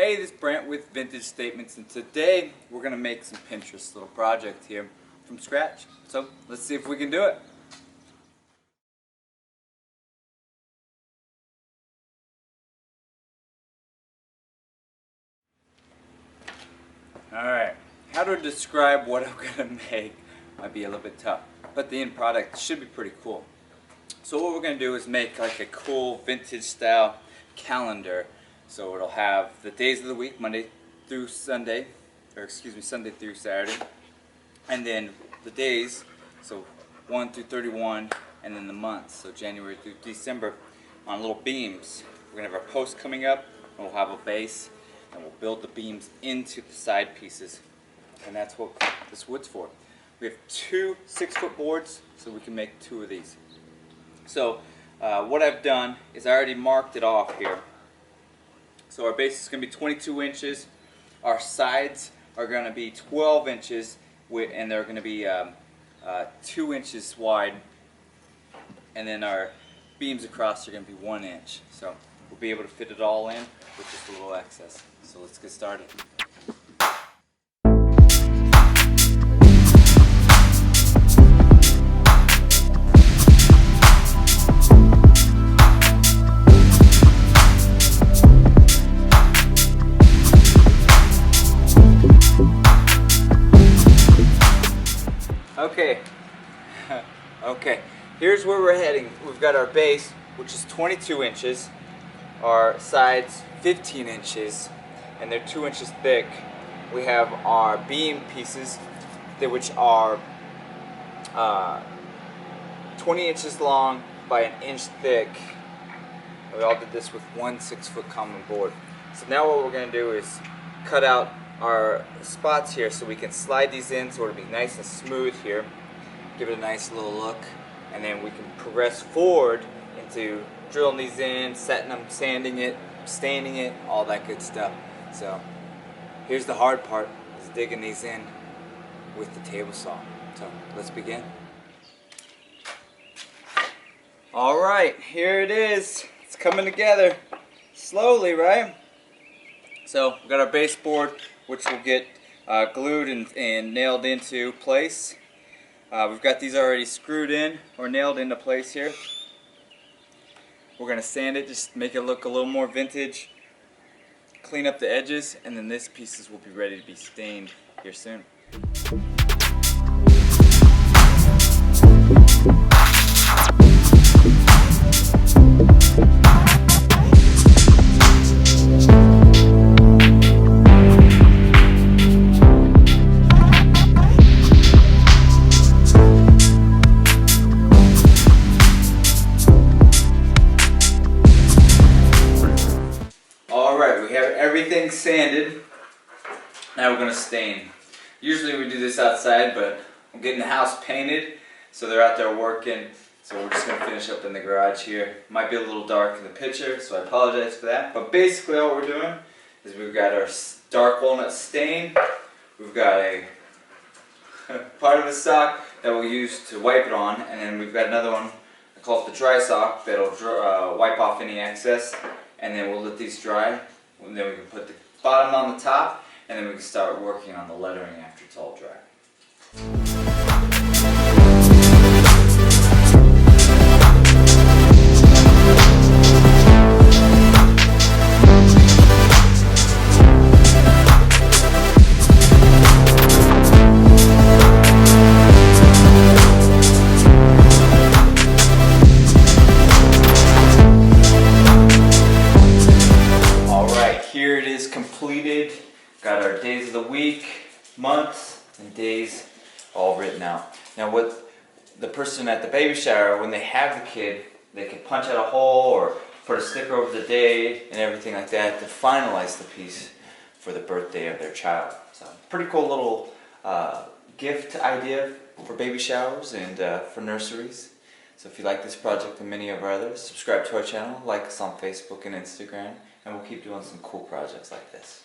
Hey, this is Brent with Vintage Statements, and today we're going to make some Pinterest little project here from scratch. So let's see if we can do it. Alright, how to describe what I'm going to make might be a little bit tough, but the end product should be pretty cool. So what we're going to do is make like a cool vintage style calendar. So it'll have the days of the week, Monday through Sunday, Sunday through Saturday, and then the days, so 1 through 31, and then the months, so January through December, on little beams. We're going to have our post coming up, and we'll have a base, and we'll build the beams into the side pieces, and that's what this wood's for. We have two 6-foot boards, so we can make 2 of these. So what I've done is I already marked it off here. So our base is going to be 22 inches. Our sides are going to be 12 inches, and they're going to be 2 inches wide. And then our beams across are going to be 1 inch. So we'll be able to fit it all in with just a little excess. So let's get started. Okay, here's where we're heading. We've got our base, which is 22 inches, our sides 15 inches, and they're 2 inches thick. We have our beam pieces, which are 20 inches long by 1 inch thick. We all did this with one 6-foot common board. So now what we're going to do is cut out our spots here so we can slide these in so it'll be nice and smooth here. Give it a nice little look, and then we can progress forward into drilling these in, setting them, sanding it, staining it, all that good stuff. So here's the hard part, is digging these in with the table saw. So let's begin. Alright, here it is. It's coming together slowly, right? So we've got our baseboard, which will get glued and nailed into place. We've got these already screwed in or nailed into place here. We're going to sand it, just make it look a little more vintage, clean up the edges, and then these pieces will be ready to be stained here soon. Everything sanded. Now we're going to stain. Usually we do this outside, but I'm getting the house painted, so they're out there working. So we're just going to finish up in the garage here. Might be a little dark in the picture, so I apologize for that. But basically all we're doing is we've got our dark walnut stain. We've got a part of the sock that we'll use to wipe it on, and then we've got another one, I call it the dry sock, that'll wipe off any excess, and then we'll let these dry. And then we can put the bottom on the top, and then we can start working on the lettering after it's all dry. Here it is completed. Got our days of the week, months, and days all written out. Now what the person at the baby shower, when they have the kid, they can punch out a hole or put a sticker over the day and everything like that to finalize the piece for the birthday of their child. So pretty cool little gift idea for baby showers and for nurseries. So if you like this project and many of our others, subscribe to our channel, like us on Facebook and Instagram, and we'll keep doing some cool projects like this.